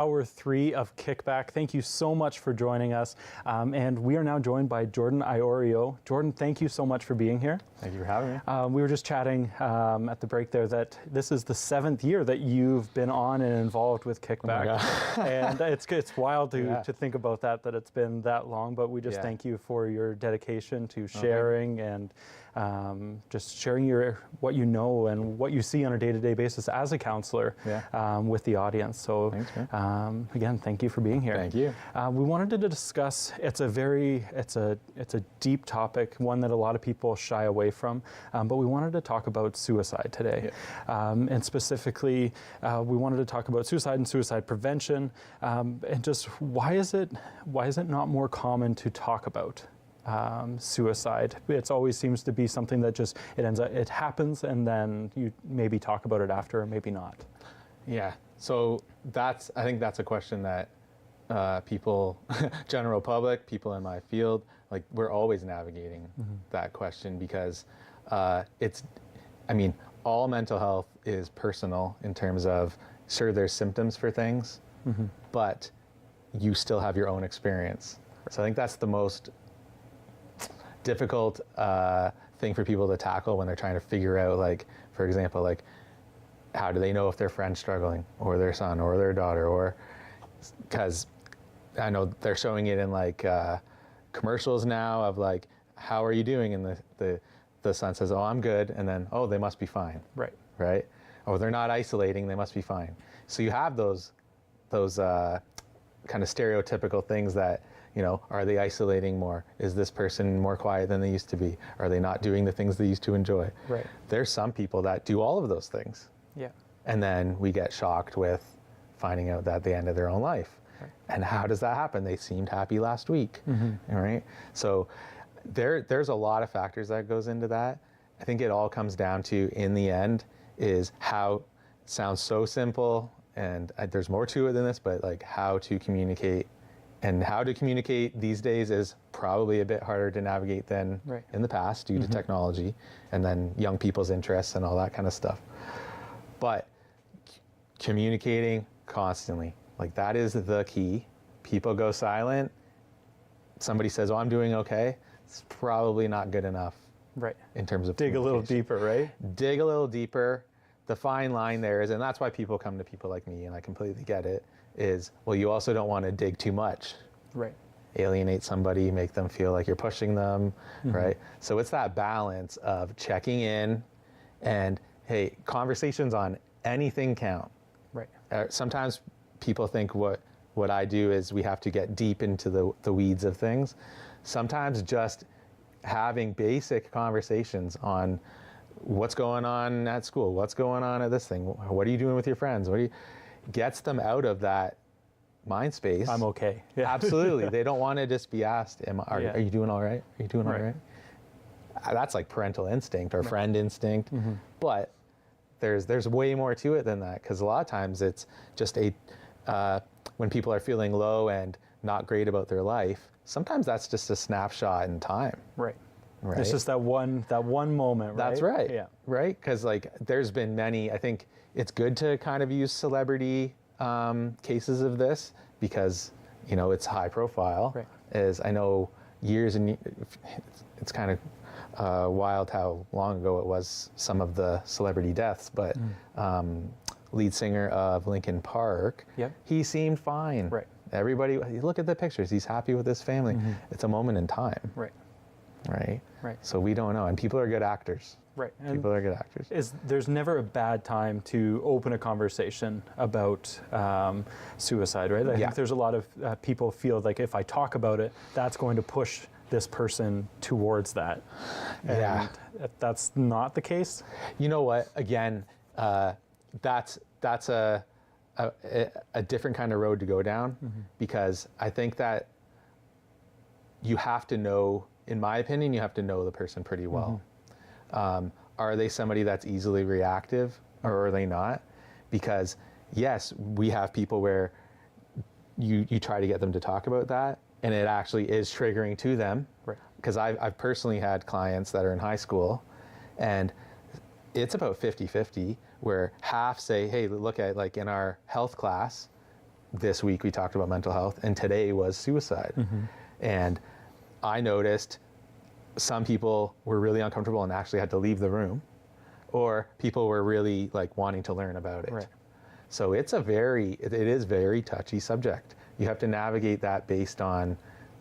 Hour 3 of KickBack. Thank you so much for joining us. And we are now joined by Jordan Iorio. Jordan, thank you so much for being here. Thank you for having me. We were just chatting at the break there that this is the 7th year that you've been on and involved with KickBack. Oh and it's wild to think about that it's been that long, but we just thank you for your dedication to sharing and just sharing what you know and what you see on a day-to-day basis as a counselor with the audience. So thanks, man. Again, thank you for being here. Thank you. We wanted to discuss, it's a deep topic, one that a lot of people shy away from, but we wanted to talk about suicide today. And specifically, we wanted to talk about suicide and suicide prevention, and just why is it not more common to talk about suicide? It always seems to be something that it happens, and then you maybe talk about it after, or maybe not. Yeah. So I think that's a question that people, general public, people in my field, like we're always navigating that question because all mental health is personal in terms of, sure, there's symptoms for things, but you still have your own experience. So I think that's the most difficult thing for people to tackle when they're trying to figure out, like, for example, like, how do they know if their friend's struggling, or their son, or their daughter, or because I know they're showing it in like commercials now of like, how are you doing? And the son says, oh, I'm good. And then, oh, they must be fine. Right. Oh, they're not isolating. They must be fine. So you have those kind of stereotypical things that, are they isolating more? Is this person more quiet than they used to be? Are they not doing the things they used to enjoy? Right. There's some people that do all of those things. Yeah. And then we get shocked with finding out that at the end of their own life. Right. And how does that happen? They seemed happy last week. All right. So there's a lot of factors that goes into that. I think it all comes down to, in the end, is how it sounds so simple, and there's more to it than this, but like how to communicate. And how to communicate these days is probably a bit harder to navigate than in the past due to technology and then young people's interests and all that kind of stuff. But communicating constantly, like that is the key. People go silent. Somebody says, oh, I'm doing okay. It's probably not good enough. Right. In terms of dig a little deeper, right? Dig a little deeper. The fine line there is, and that's why people come to people like me, and I completely get it, is, well, you also don't want to dig too much. Right. Alienate somebody, make them feel like you're pushing them, right? So it's that balance of checking in and, hey, conversations on anything count. Right. Sometimes people think what I do is we have to get deep into the weeds of things. Sometimes just having basic conversations on what's going on at school, what's going on at this thing, what are you doing with your friends, gets them out of that mind space. I'm okay. Yeah. Absolutely. They don't want to just be asked, are you doing all right? Are you doing all right? That's like parental instinct or friend instinct. But there's way more to it than that, because a lot of times it's just when people are feeling low and not great about their life, sometimes that's just a snapshot in time. Right. It's just that one moment, right? That's right. Yeah. Right? Because like there's been many, I think it's good to kind of use celebrity cases of this because, it's high profile. Right. As I know years and it's kind of wild how long ago it was, some of the celebrity deaths, but lead singer of Linkin Park, he seemed fine. Right. Everybody, look at the pictures. He's happy with his family. It's a moment in time. Right. Right. So we don't know, and people are good actors. Right. People are good actors. There's never a bad time to open a conversation about suicide, right? I think there's a lot of people feel like if I talk about it, that's going to push this person towards that. And that's not the case. You know what? Again, that's a different kind of road to go down, because I think that you have to know, in my opinion, you have to know the person pretty well. Are they somebody that's easily reactive, or are they not? Because yes, we have people where you try to get them to talk about that, and it actually is triggering to them. Right. Because I've personally had clients that are in high school, and it's about 50-50, where half say, hey, look at, like in our health class, this week we talked about mental health, and today was suicide. And I noticed some people were really uncomfortable and actually had to leave the room, or people were really like wanting to learn about it. Right. So it is very touchy subject. You have to navigate that based on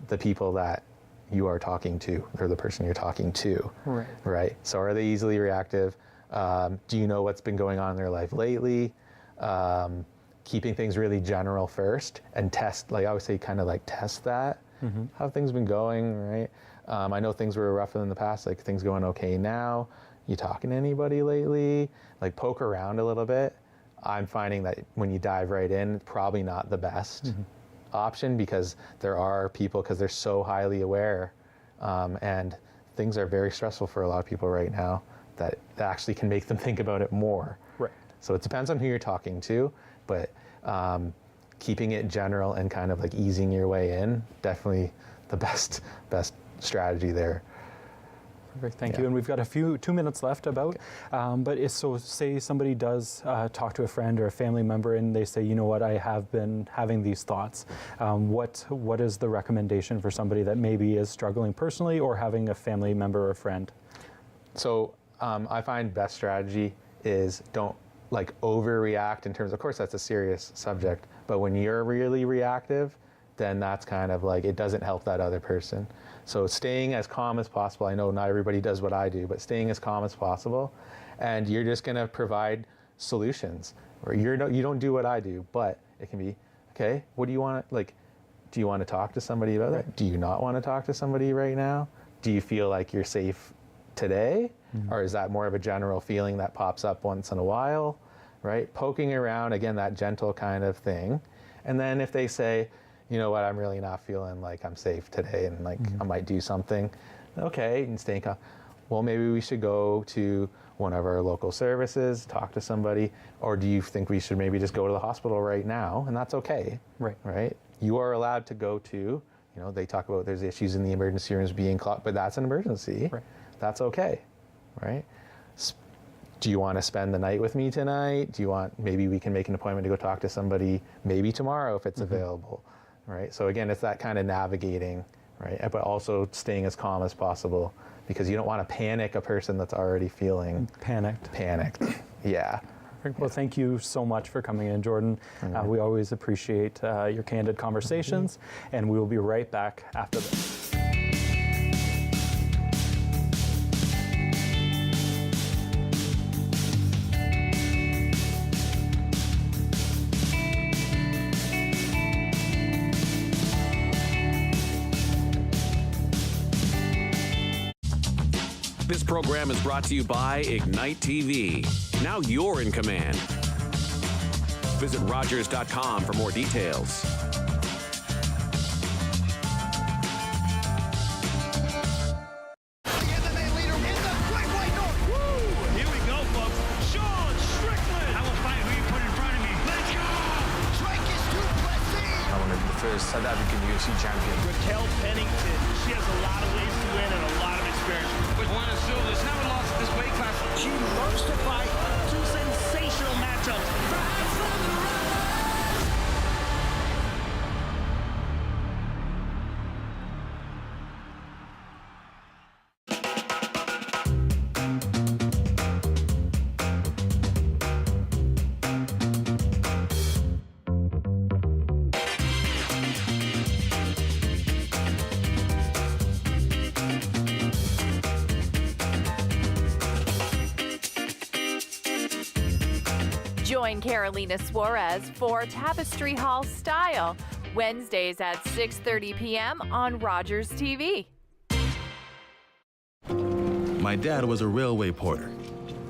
the people that you are talking to, or the person you're talking to. Right. Right. So are they easily reactive? Do you know what's been going on in their life lately? Keeping things really general first, and test, like I would say, kind of like test that. How have things been going, right? I know things were rougher in the past, like things going okay now. You talking to anybody lately? Like poke around a little bit. I'm finding that when you dive right in, probably not the best option, because there are people, because they're so highly aware, and things are very stressful for a lot of people right now, that actually can make them think about it more. Right. So it depends on who you're talking to, but keeping it general and kind of like easing your way in, definitely the best strategy there. Perfect, thank you. And we've got 2 minutes left about, so say somebody does talk to a friend or a family member and they say, you know what, I have been having these thoughts. What is the recommendation for somebody that maybe is struggling personally or having a family member or friend? So I find best strategy is don't like overreact in terms, of course that's a serious subject, but when you're really reactive, then that's kind of like, it doesn't help that other person. So staying as calm as possible. I know not everybody does what I do, but staying as calm as possible. And you're just gonna provide solutions. Or you don't do what I do, but it can be, okay, what do you want to, like, do you want to talk to somebody about that? Do you not want to talk to somebody right now? Do you feel like you're safe today? Or is that more of a general feeling that pops up once in a while, right? Poking around, again, that gentle kind of thing. And then if they say, you know what, I'm really not feeling like I'm safe today, and like I might do something, okay, and staying calm. Well, maybe we should go to one of our local services, talk to somebody, or do you think we should maybe just go to the hospital right now? And that's okay, right? You are allowed to go to, you know, they talk about there's issues in the emergency rooms being clogged, but that's an emergency. That's okay, right? Do you want to spend the night with me tonight? Do you want, maybe we can make an appointment to go talk to somebody maybe tomorrow if it's available, right? So again, it's that kind of navigating, right? But also staying as calm as possible, because you don't want to panic a person that's already feeling Panicked. Yeah. Well, thank you so much for coming in, Jordan. We always appreciate your candid conversations, and we will be right back after this. This program is brought to you by Ignite TV. Now you're in command. Visit Rogers.com for more details. South African UFC champion. Raquel Pennington, she has a lot of ways to win and a lot of experience. But Juana Silva's never lost at this weight class. She loves to fight two sensational matchups. Join Carolina Suarez for Tapestry Hall Style, Wednesdays at 6:30 p.m. on Rogers TV. My dad was a railway porter.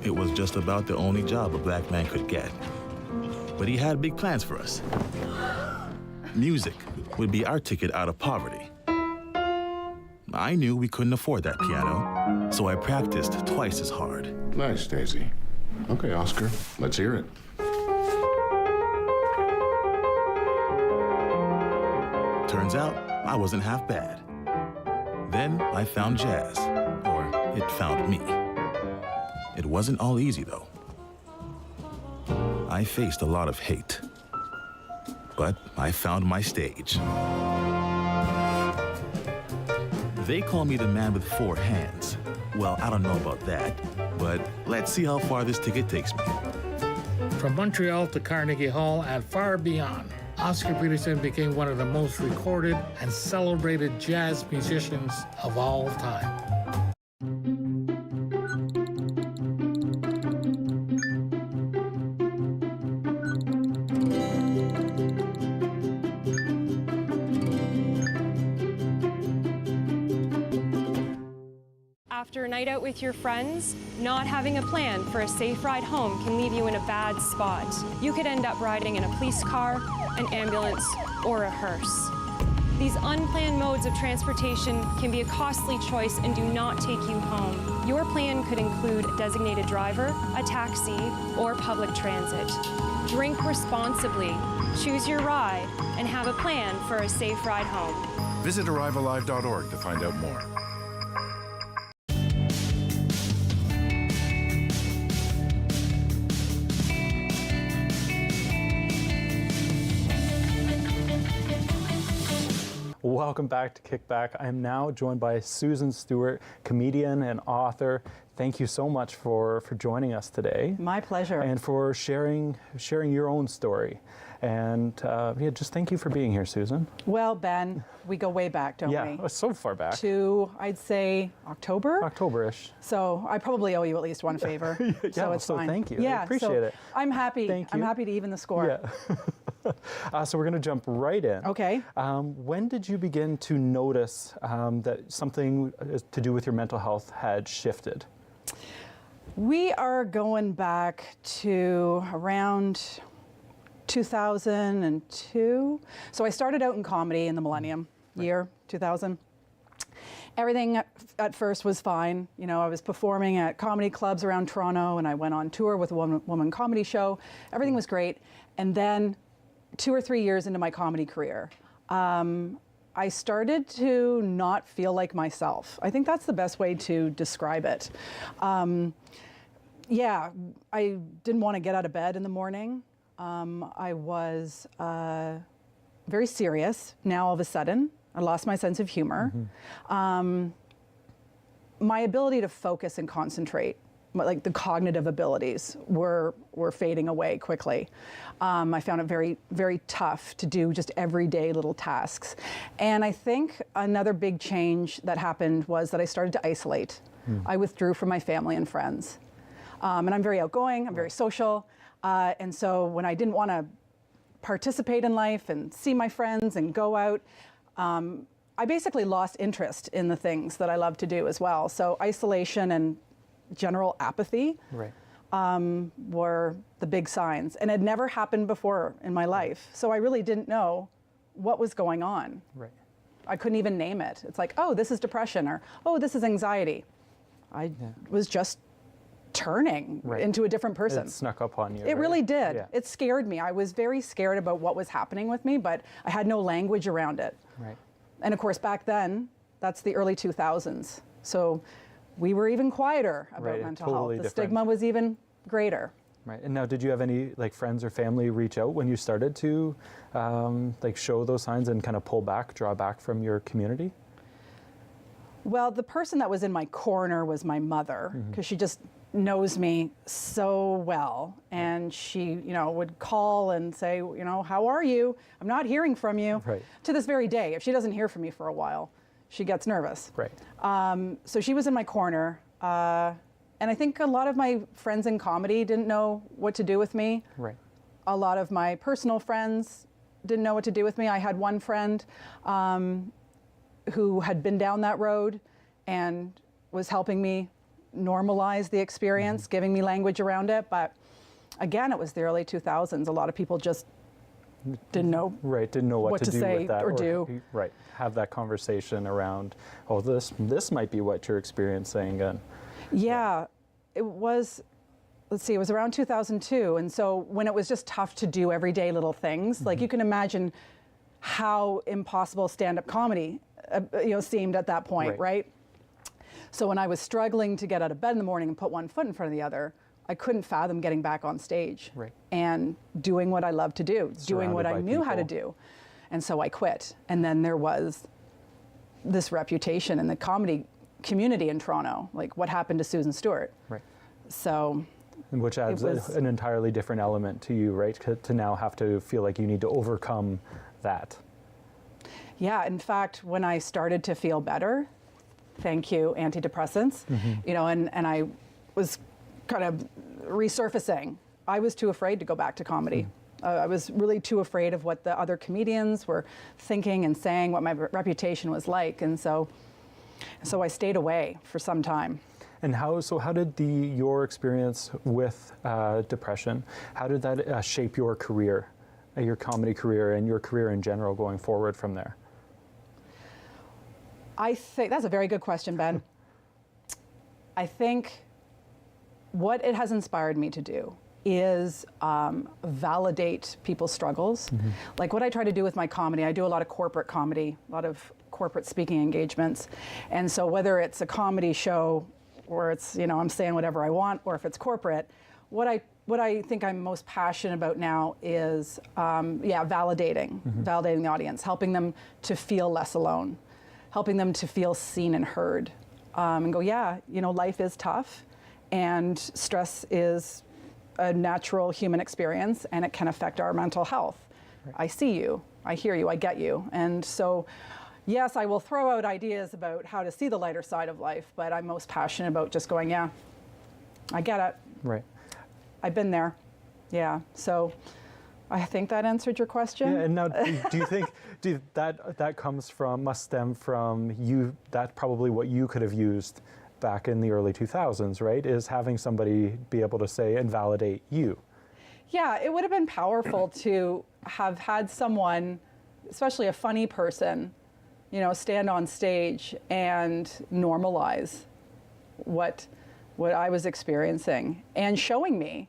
It was just about the only job a black man could get. But he had big plans for us. Music would be our ticket out of poverty. I knew we couldn't afford that piano, so I practiced twice as hard. Nice, Daisy. Okay, Oscar, let's hear it. Turns out, I wasn't half bad. Then I found jazz, or it found me. It wasn't all easy, though. I faced a lot of hate. but I found my stage. They call me the man with 4 hands. Well, I don't know about that, but let's see how far this ticket takes me. From Montreal to Carnegie Hall and far beyond, Oscar Peterson became one of the most recorded and celebrated jazz musicians of all time. After a night out with your friends, not having a plan for a safe ride home can leave you in a bad spot. You could end up riding in a police car, an ambulance, or a hearse. These unplanned modes of transportation can be a costly choice and do not take you home. Your plan could include a designated driver, a taxi, or public transit. Drink responsibly, choose your ride, and have a plan for a safe ride home. Visit arrivealive.org to find out more. Welcome back to KickBack. I am now joined by Susan Stewart, comedian and author. Thank you so much for joining us today. My pleasure. And for sharing your own story. And yeah, just thank you for being here, Susan. Well, Ben, we go way back, don't we? Yeah, so far back. To, I'd say, October? October-ish. So I probably owe you at least one favor. Yeah, so it's fine. Thank you. Yeah, I appreciate it. I'm happy. Thank you. I'm happy to even the score. Yeah. So we're going to jump right in. Okay. When did you begin to notice that something to do with your mental health had shifted? We are going back to around 2002. So I started out in comedy in the millennium year, 2000. Everything at first was fine. You know, I was performing at comedy clubs around Toronto, and I went on tour with a woman comedy show. Everything was great. And then 2 or 3 years into my comedy career, I started to not feel like myself. I think that's the best way to describe it. Yeah, I didn't want to get out of bed in the morning. I was very serious. Now all of a sudden, I lost my sense of humor. My ability to focus and concentrate, like the cognitive abilities, were fading away quickly. I found it very, very tough to do just everyday little tasks. And I think another big change that happened was that I started to isolate. I withdrew from my family and friends. And I'm very outgoing, I'm very social. And so when I didn't want to participate in life and see my friends and go out, I basically lost interest in the things that I love to do as well. So isolation and general apathy were the big signs. And it had never happened before in my life. So I really didn't know what was going on. I couldn't even name it. It's like, oh, this is depression, or oh, this is anxiety. I was just turning into a different person. It snuck up on you. It really did. Yeah. It scared me. I was very scared about what was happening with me, but I had no language around it. And of course, back then, that's the early 2000s. So we were even quieter about mental health. The stigma was even greater. And now, did you have any friends or family reach out when you started to show those signs and kind of draw back from your community? Well, the person that was in my corner was my mother, because she just knows me so well, and she, would call and say, how are you? I'm not hearing from you. To this very day, if she doesn't hear from me for a while, she gets nervous. So she was in my corner, and I think a lot of my friends in comedy didn't know what to do with me. A lot of my personal friends didn't know what to do with me. I had one friend who had been down that road and was helping me normalize the experience, giving me language around it. But again, it was the early 2000s. A lot of people just didn't know didn't know what to do say with that, or do. Have that conversation around, oh, this might be what you're experiencing. And yeah, it was, let's see, it was around 2002. And so when it was just tough to do everyday little things, like you can imagine how impossible stand-up comedy seemed at that point, right? So when I was struggling to get out of bed in the morning and put one foot in front of the other, I couldn't fathom getting back on stage Right. and doing what I love to do, doing what Surrounded I by knew how to people. do. And so I quit. And then there was this reputation in the comedy community in Toronto, like what happened to Susan Stewart. Right. So Which adds was- an entirely different element to you, right? To now have to feel like you need to overcome that. yeah, in fact, when I started to feel better, thank you, antidepressants, you know, and I was kind of resurfacing, I was too afraid to go back to comedy. I was really too afraid of what the other comedians were thinking and saying, what my reputation was like. And so I stayed away for some time. And how did your experience with depression, how did that shape your career, your comedy career, and your career in general going forward from there? I think that's a very good question, Ben. I think what it has inspired me to do is validate people's struggles. Like what I try to do with my comedy, I do a lot of corporate comedy, a lot of corporate speaking engagements. And so whether it's a comedy show or it's, you know, I'm saying whatever I want, or if it's corporate, what I think I'm most passionate about now is, validating the audience, helping them to feel less alone, helping them to feel seen and heard, and go, yeah, you know, life is tough, and stress is a natural human experience, and it can affect our mental health. Right. I see you, I hear you, I get you. And so, yes, I will throw out ideas about how to see the lighter side of life, but I'm most passionate about just going, yeah, I get it. Right. I've been there. Yeah. So I think that answered your question. Yeah, and now do you think that must stem from you, that's probably what you could have used back in the early 2000s, right? Is having somebody be able to say and validate you. Yeah, it would have been powerful to have had someone, especially a funny person, you know, stand on stage and normalize what I was experiencing and showing me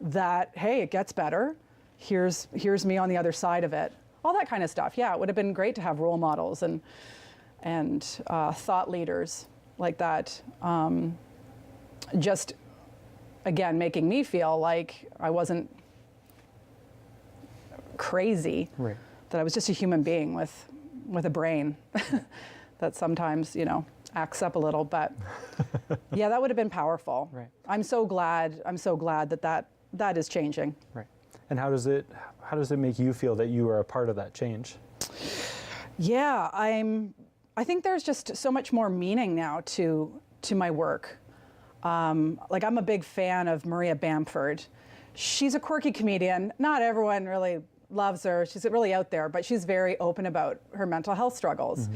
that, hey, it gets better. Here's me on the other side of it. All that kind of stuff. Yeah, it would have been great to have role models and thought leaders like that. Just, again, making me feel like I wasn't crazy, that I was just a human being with a brain that sometimes, you know, acts up a little. But yeah, that would have been powerful. Right. I'm so glad that is changing. Right. And how does it make you feel that you are a part of that change? Yeah, I think there's just so much more meaning now to my work. Like I'm a big fan of Maria Bamford. She's a quirky comedian. Not everyone really loves her. She's really out there, but she's very open about her mental health struggles.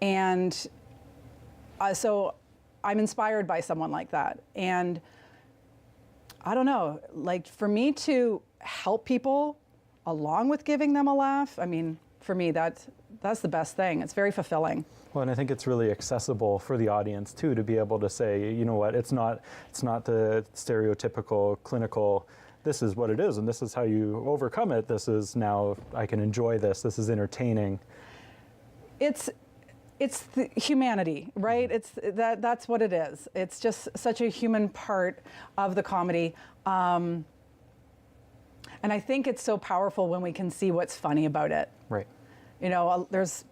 And so I'm inspired by someone like that. And I don't know, like for me to help people along with giving them a laugh, I mean, for me, that's the best thing. It's very fulfilling. Well, and I think it's really accessible for the audience too, to be able to say, you know what, it's not the stereotypical clinical, this is what it is and this is how you overcome it. This is now, I can enjoy this. This is entertaining. It's the humanity, right? That's what it is. It's just such a human part of the comedy. And I think it's so powerful when we can see what's funny about it. Right. You know, there's,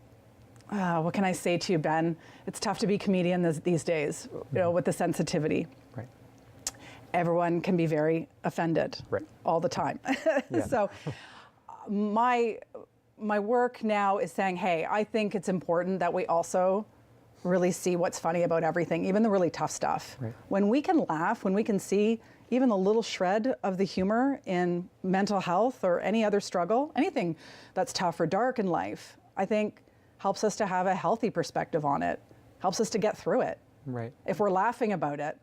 what can I say to you, Ben? It's tough to be a comedian these days, you know, with the sensitivity. Right. Everyone can be very offended all the time. So my work now is saying, hey, I think it's important that we also really see what's funny about everything, even the really tough stuff. Right. When we can laugh, when we can see even the little shred of the humor in mental health or any other struggle, anything that's tough or dark in life, I think helps us to have a healthy perspective on it, helps us to get through it. Right. If we're laughing about it,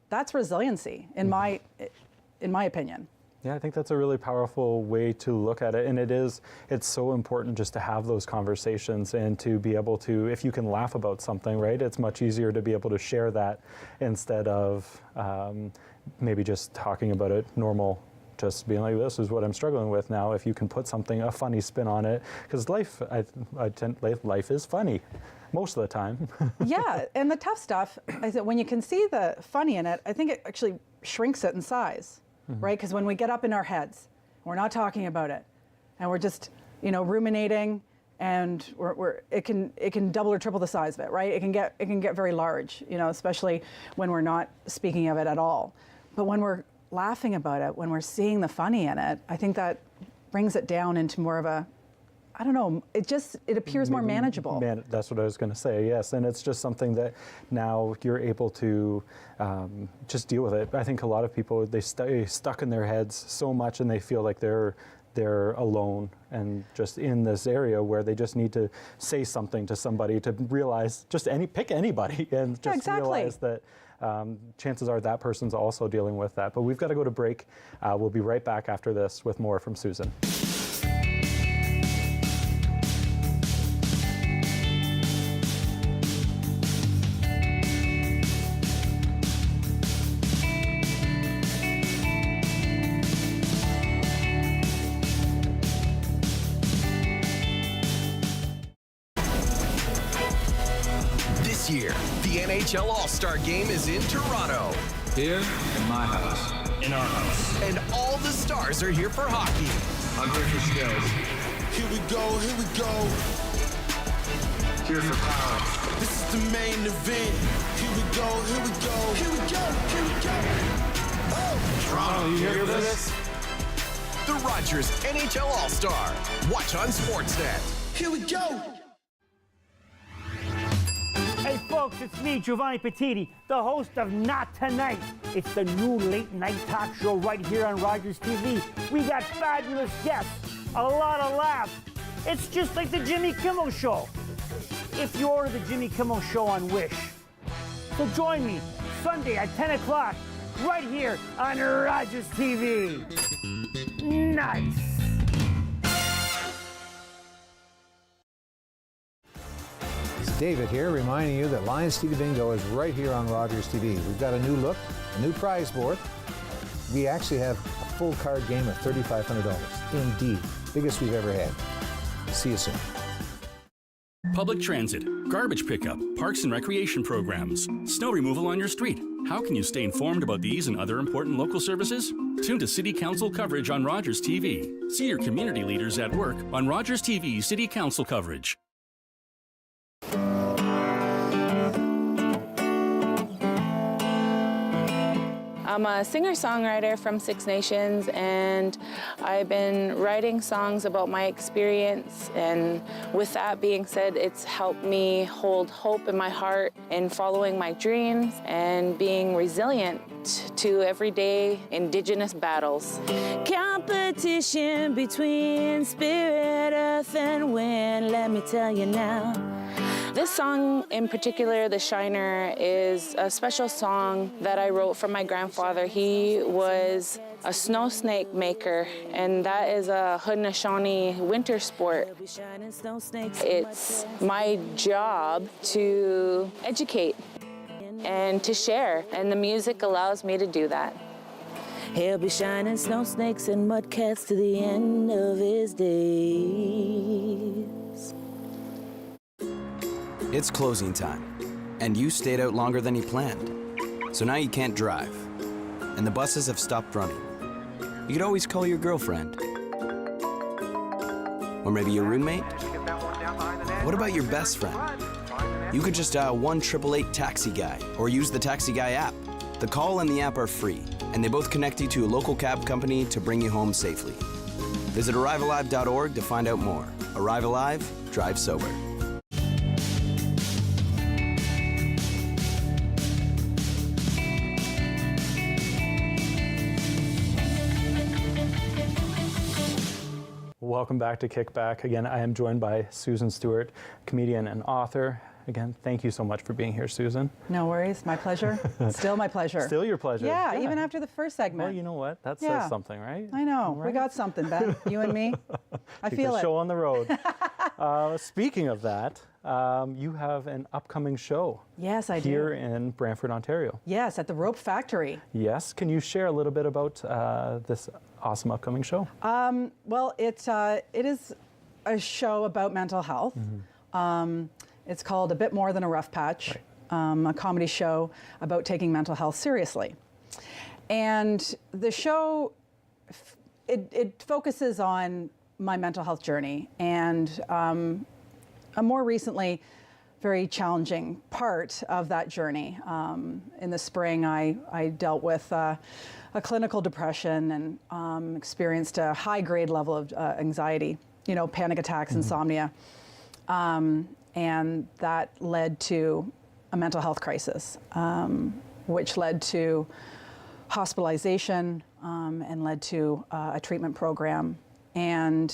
that's resiliency, in my opinion. Yeah, I think that's a really powerful way to look at it. And it's so important just to have those conversations and to be able to, if you can laugh about something, right, it's much easier to be able to share that instead of maybe just talking about it normal, just being like, this is what I'm struggling with now. If you can put a funny spin on it, because life is funny most of the time. Yeah, and the tough stuff, I said, when you can see the funny in it, I think it actually shrinks it in size, right? Because when we get up in our heads, we're not talking about it, and we're just, ruminating, and it can double or triple the size of it, right? It can get very large, especially when we're not speaking of it at all. But when we're laughing about it, when we're seeing the funny in it, I think that brings it down into more of a, I don't know, it appears more manageable. That's what I was going to say, yes. And it's just something that now you're able to just deal with it. I think a lot of people, they stay stuck in their heads so much, and they feel like they're alone and just in this area where they just need to say something to somebody to realize, pick anybody and just realize that chances are that person's also dealing with that. But we've got to go to break. We'll be right back after this with more from Susan. This year, the NHL All-Star Game is in Toronto. Here, in my house. In our house. And all the stars are here for hockey. Hungry for skills. Here we go, here we go. Here for power. This is the main event. Here we go, here we go. Here we go, here we go. Oh. Toronto, you here for this? The Rogers NHL All-Star. Watch on Sportsnet. Here we go. Hey folks, it's me, Giovanni Petiti, the host of Not Tonight. It's the new late night talk show right here on Rogers TV. We got fabulous guests, a lot of laughs. It's just like the Jimmy Kimmel Show, if you order the Jimmy Kimmel Show on Wish. So join me Sunday at 10 o'clock right here on Rogers TV. Nice. David here, reminding you that Lions TV Bingo is right here on Rogers TV. We've got a new look, a new prize board. We actually have a full card game of $3,500. Indeed, biggest we've ever had. See you soon. Public transit, garbage pickup, parks and recreation programs, snow removal on your street. How can you stay informed about these and other important local services? Tune to City Council coverage on Rogers TV. See your community leaders at work on Rogers TV City Council coverage. I'm a singer-songwriter from Six Nations, and I've been writing songs about my experience, and with that being said, it's helped me hold hope in my heart in following my dreams and being resilient to everyday Indigenous battles. Competition between spirit, earth, and wind, let me tell you now. This song in particular, The Shiner, is a special song that I wrote for my grandfather. He was a snow snake maker, and that is a Haudenosaunee winter sport. It's my job to educate and to share, and the music allows me to do that. He'll be shining snow snakes and mudcats to the end of his days. It's closing time, and you stayed out longer than you planned. So now you can't drive, and the buses have stopped running. You could always call your girlfriend. Or maybe your roommate? What about your best friend? You could just dial 1-888-TAXI-GUY or use the Taxi Guy app. The call and the app are free, and they both connect you to a local cab company to bring you home safely. Visit ArriveAlive.org to find out more. Arrive Alive, drive sober. Welcome back to KickBack. Again, I am joined by Susan Stewart, comedian and author. Again, thank you so much for being here, Susan. No worries, my pleasure. Still my pleasure. Still your pleasure. Yeah, even after the first segment. Well, you know what? That says something, right? I know. Right? We got something, Ben. You and me. I feel it. Show on the road. Speaking of that, you have an upcoming show. Yes, I do. Here in Brantford, Ontario. Yes, at the Rope Factory. Yes. Can you share a little bit about this awesome upcoming show? Well, it is a show about mental health. Mm-hmm. It's called A Bit More Than a Rough Patch, a comedy show about taking mental health seriously. And the show, it focuses on my mental health journey and a more recently very challenging part of that journey. In the spring, I dealt with a clinical depression and experienced a high-grade level of anxiety, panic attacks, insomnia. And that led to a mental health crisis, which led to hospitalization and led to a treatment program. And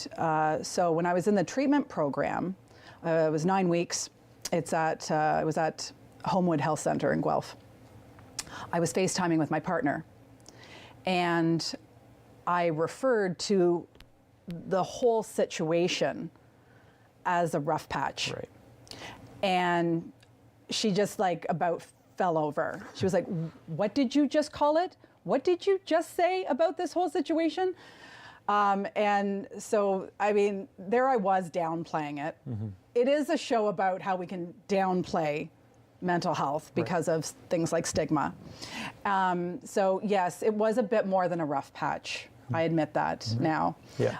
so when I was in the treatment program, it was 9 weeks. It was at Homewood Health Center in Guelph. I was FaceTiming with my partner, and I referred to the whole situation as a rough patch. Right. And she just about fell over. She was like, "What did you just call it? What did you just say about this whole situation?" And so, there I was downplaying it. Mm-hmm. It is a show about how we can downplay mental health because of things like stigma. So yes, it was a bit more than a rough patch. I admit that now. Yeah.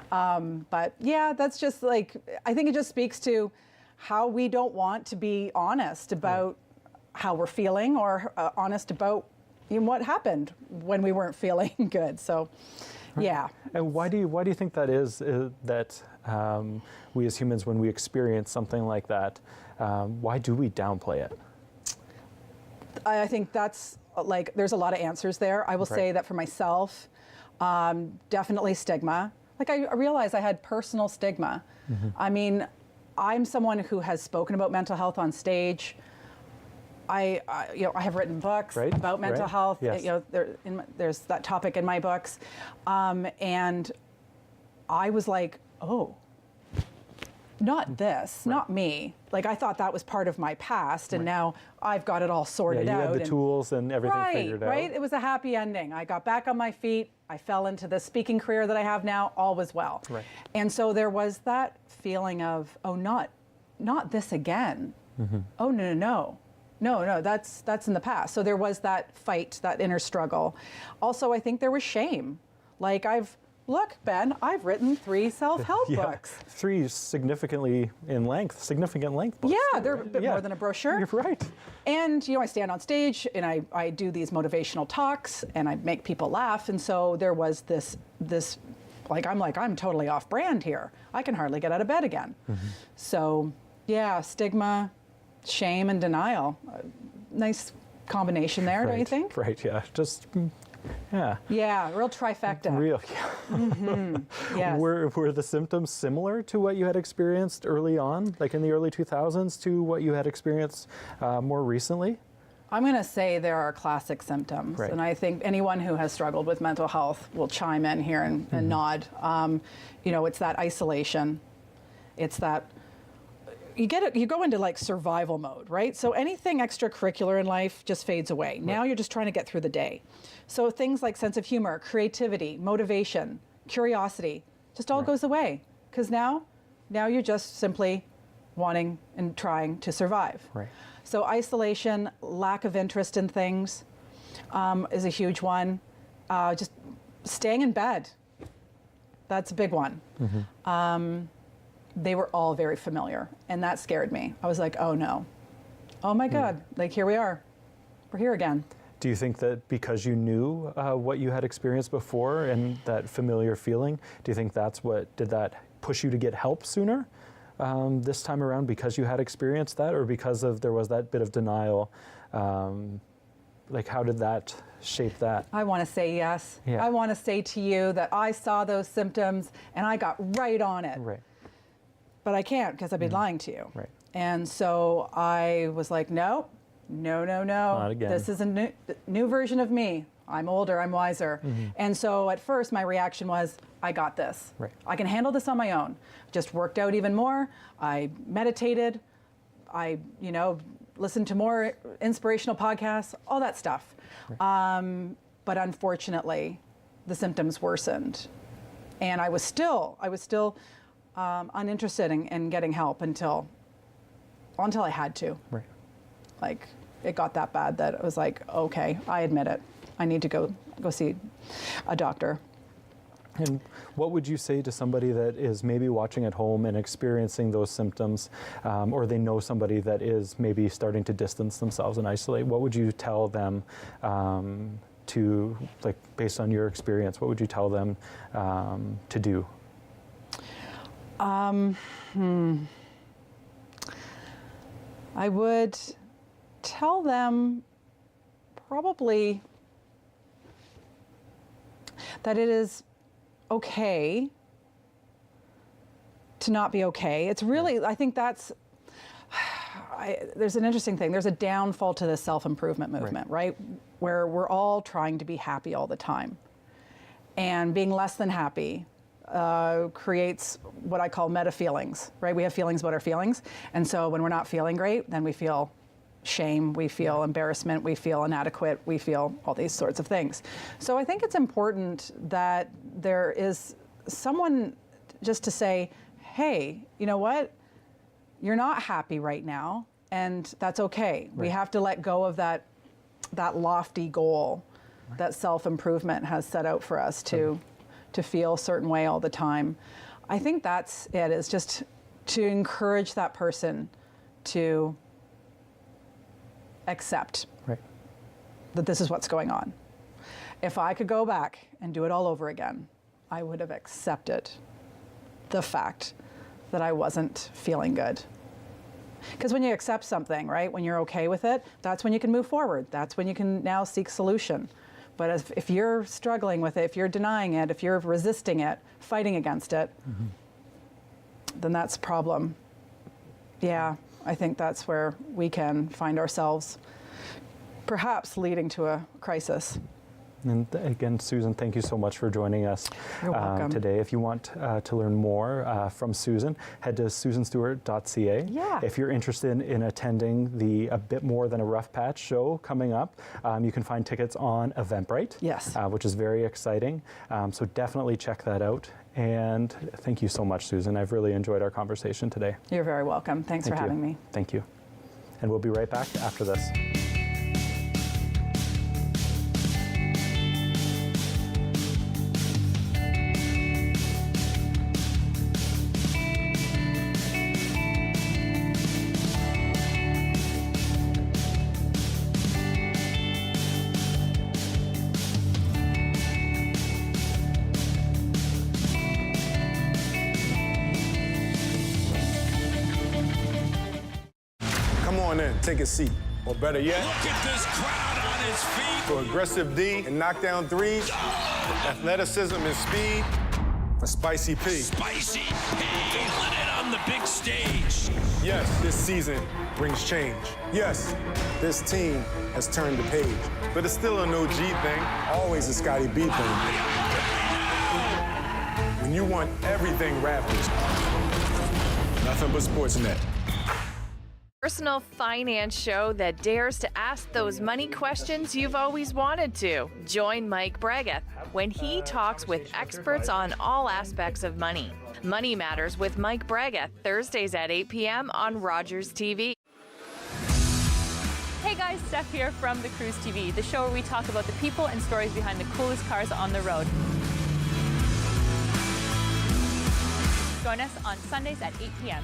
But yeah, that's just I think it just speaks to how we don't want to be honest about how we're feeling or honest about what happened when we weren't feeling good. So. Yeah. And why do you think that is that we as humans, when we experience something like that, why do we downplay it? I think that's there's a lot of answers there. I will say that for myself, definitely stigma. I realized I had personal stigma. Mm-hmm. I'm someone who has spoken about mental health on stage. I have written books about mental health. Yes. There's that topic in my books, and I was like, oh, not this, not me. I thought that was part of my past, and now I've got it all sorted out. You had the tools and everything figured out. Right. It was a happy ending. I got back on my feet. I fell into the speaking career that I have now. All was well. Right. And so there was that feeling of, oh, not this again. Mm-hmm. Oh, no. No, that's in the past. So there was that fight, that inner struggle. Also, I think there was shame. Look, Ben, I've written 3 self-help books. 3 significant length books. Yeah, they're a bit more than a brochure. You're right. And, I stand on stage and I do these motivational talks and I make people laugh. And so there was this I'm totally off brand here. I can hardly get out of bed again. Mm-hmm. So, yeah, stigma, shame and denial. Nice combination there, don't you think? Right, yeah. Yeah, real trifecta. Real, yeah. Mm-hmm. Yes. Were the symptoms similar to what you had experienced early on, in the early 2000s, to what you had experienced more recently? I'm going to say there are classic symptoms. Right. And I think anyone who has struggled with mental health will chime in here and nod. It's that isolation. It's that you go into survival mode, right? So anything extracurricular in life just fades away. Right. Now you're just trying to get through the day. So things like sense of humor, creativity, motivation, curiosity, just all goes away. Because now you're just simply wanting and trying to survive. Right. So isolation, lack of interest in things is a huge one. Just staying in bed, that's a big one. Mm-hmm. They were all very familiar, and that scared me. I was like, oh no. Oh my God, here we are. We're here again. Do you think that because you knew what you had experienced before and that familiar feeling, do you think did that push you to get help sooner this time around because you had experienced that, or because there was that bit of denial? How did that shape that? I want to say yes. Yeah. I want to say to you that I saw those symptoms and I got right on it. Right. But I can't because I'd be lying to you. Right. And so I was like, no. Not again. This is a new version of me. I'm older, I'm wiser. Mm-hmm. And so at first my reaction was, I got this. Right. I can handle this on my own. Just worked out even more. I meditated. I, listened to more inspirational podcasts, all that stuff. Right. But unfortunately, the symptoms worsened. And I was still uninterested in getting help until I had to. Right. It got that bad that it was like, okay, I admit it. I need to go go see a doctor. And what would you say to somebody that is maybe watching at home and experiencing those symptoms, or they know somebody that is maybe starting to distance themselves and isolate? What would you tell them to, like, based on your experience, what would you tell them to do? I would tell them probably that it is okay to not be okay. It's really, I think that's, there's an interesting thing. There's a downfall to the self-improvement movement, right? Where we're all trying to be happy all the time. And being less than happy creates what I call meta feelings, right? We have feelings about our feelings. And so when we're not feeling great, then we feel shame, we feel embarrassment, we feel inadequate, we feel all these sorts of things. So I think it's important that there is someone just to say, hey, you know what? You're not happy right now, and that's okay. We have to let go of that lofty goal that self-improvement has set out for us to feel a certain way all the time. I think that's it, is just to encourage that person to accept that this is what's going on. If I could go back and do it all over again, I would have accepted the fact that I wasn't feeling good. Because when you accept something, right, when you're okay with it, that's when you can move forward. That's when you can now seek solution. But if you're struggling with it, if you're denying it, if you're resisting it, fighting against it, then that's a problem. Yeah, I think that's where we can find ourselves perhaps leading to a crisis. And again, Susan, thank you so much for joining us today. If you want to learn more from Susan, head to susanstewart.ca. Yeah. If you're interested in attending the A Bit More Than a Rough Patch show coming up, you can find tickets on Eventbrite, yes, which is very exciting. So definitely check that out. And thank you so much, Susan. I've really enjoyed our conversation today. You're very welcome. Thanks for having me. Thank you. And we'll be right back after this. Come on in, take a seat. Or better yet, Look at this crowd on his feet. for aggressive D and knockdown threes, athleticism and speed, for Spicy P. Spicy P, lit it on the big stage. Yes, this season brings change. Yes, this team has turned the page. But it's still an OG thing, always a Scotty B thing. When you want everything Raptors, nothing but Sportsnet. Personal finance show that dares to ask those money questions you've always wanted to. Join Mike Bregueth when he talks with experts on all aspects of money. Money Matters with Mike Bregueth, Thursdays at 8 p.m. on Rogers TV. Hey guys, Steph here from The Cruise TV, the show where we talk about the people and stories behind the coolest cars on the road. Join us on Sundays at 8 p.m.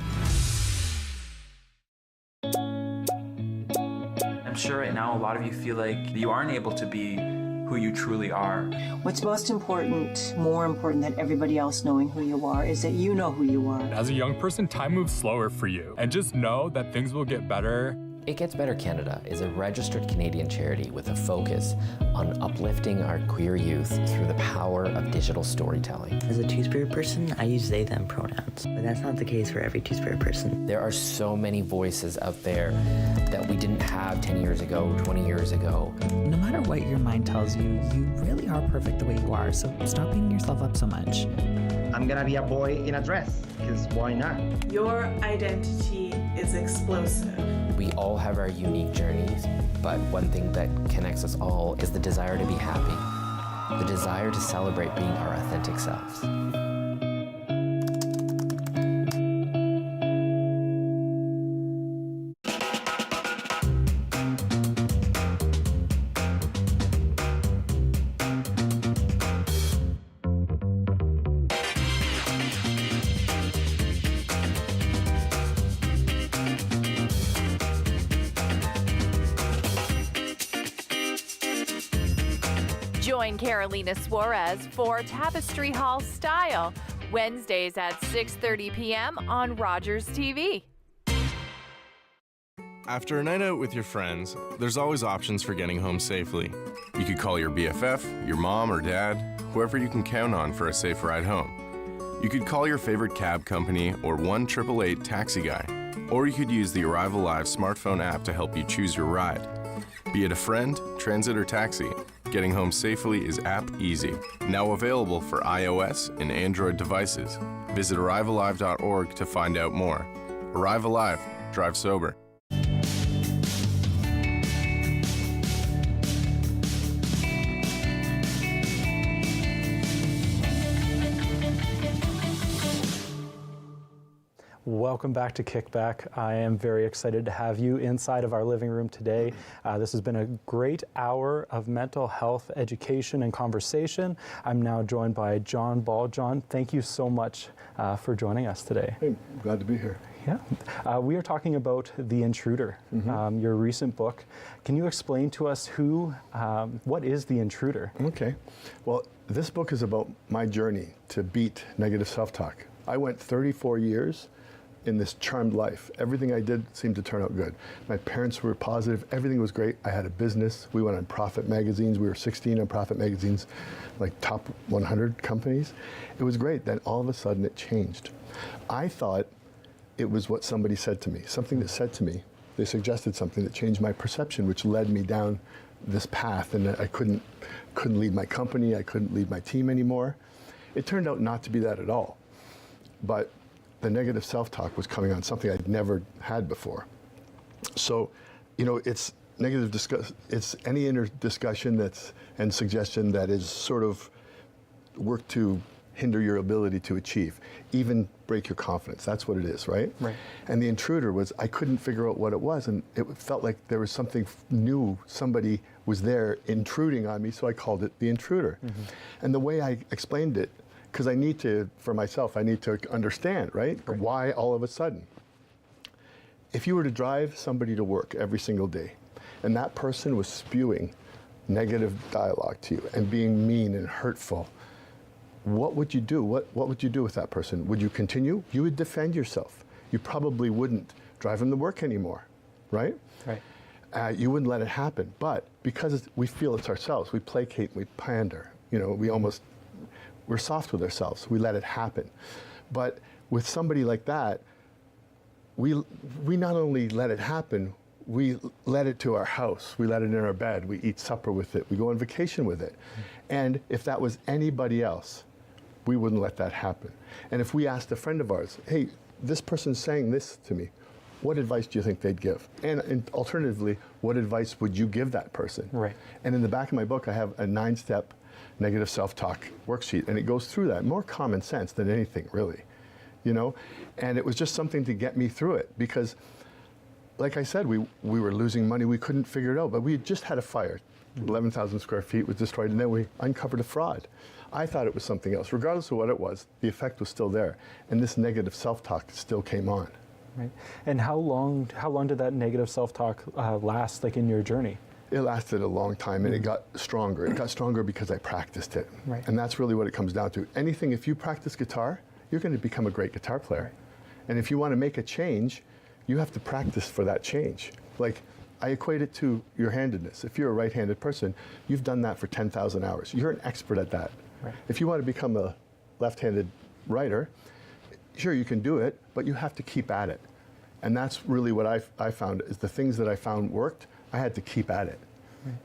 I'm sure right now a lot of you feel like you aren't able to be who you truly are. What's most important, more important than everybody else knowing who you are, is that you know who you are. As a young person, time moves slower for you. And just know that things will get better. It Gets Better Canada is a registered Canadian charity with a focus on uplifting our queer youth through the power of digital storytelling. As a Two-Spirit person, I use they, them pronouns, but that's not the case for every Two-Spirit person. There are so many voices out there that we didn't have 10 years ago, 20 years ago. No matter what your mind tells you, you really are perfect the way you are, so stop beating yourself up so much. I'm gonna be a boy in a dress, because why not? Your identity is explosive. We all have our unique journeys, but one thing that connects us all is the desire to be happy, the desire to celebrate being our authentic selves. Join Carolina Suarez for Tapestry Hall Style, Wednesdays at 6:30 p.m. on Rogers TV. After a night out with your friends, there's always options for getting home safely. You could call your BFF, your mom or dad, whoever you can count on for a safe ride home. You could call your favorite cab company or 1-888 taxi guy. Or you could use the Arrive Alive smartphone app to help you choose your ride. Be it a friend, transit, or taxi, getting home safely is app easy. Now available for iOS and Android devices. Visit arrivealive.org to find out more. Arrive Alive. Drive sober. Welcome back to KickBack. I am very excited to have you inside of our living room today. This has been a great hour of mental health education and conversation. I'm now joined by John Ball. John, thank you so much for joining us today. Hey, glad to be here. Yeah. We are talking about The Intruder, your recent book. Can you explain to us what is The Intruder? Okay. Well, this book is about my journey to beat negative self-talk. I went 34 years in this charmed life. Everything I did seemed to turn out good. My parents were positive. Everything was great. I had a business. We went on Profit magazines. We were 16 on Profit magazines, like top 100 companies. It was great. Then all of a sudden it changed. I thought it was what somebody said to me, something that said to me. They suggested something that changed my perception, which led me down this path, and I couldn't lead my company. I couldn't lead my team anymore. It turned out not to be that at all. But the negative self-talk was coming on, something I'd never had before. So, it's negative it's any inner discussion and suggestion that is sort of work to hinder your ability to achieve, even break your confidence. That's what it is, right? Right. And the intruder was, I couldn't figure out what it was, and it felt like there was something new, somebody was there intruding on me, so I called it The Intruder. And the way I explained it, because for myself, I need to understand, right? Why all of a sudden? If you were to drive somebody to work every single day, and that person was spewing negative dialogue to you and being mean and hurtful, what would you do? What would you do with that person? Would you continue? You would defend yourself. You probably wouldn't drive them to work anymore, right? Right. You wouldn't let it happen. But because we feel it's ourselves, we placate, we pander, we're soft with ourselves. We let it happen. But with somebody like that, we not only let it happen, we let it to our house. We let it in our bed. We eat supper with it. We go on vacation with it. And if that was anybody else, we wouldn't let that happen. And if we asked a friend of ours, hey, this person's saying this to me, what advice do you think they'd give? And alternatively, what advice would you give that person? Right. And in the back of my book, I have a 9-step negative self-talk worksheet, and it goes through that. More common sense than anything, really, And it was just something to get me through it, because, like I said, we were losing money. We couldn't figure it out, but we had just had a fire. 11,000 square feet was destroyed, and then we uncovered a fraud. I thought it was something else. Regardless of what it was, the effect was still there, and this negative self-talk still came on. Right. And how long did that negative self-talk last, like in your journey? It lasted a long time, and it got stronger. It got stronger because I practiced it. Right. And that's really what it comes down to. Anything, if you practice guitar, you're going to become a great guitar player. Right. And if you want to make a change, you have to practice for that change. Like, I equate it to your handedness. If you're a right-handed person, you've done that for 10,000 hours. You're an expert at that. Right. If you want to become a left-handed writer, sure, you can do it, but you have to keep at it. And that's really what I found, is the things that I found worked, I had to keep at it. Right.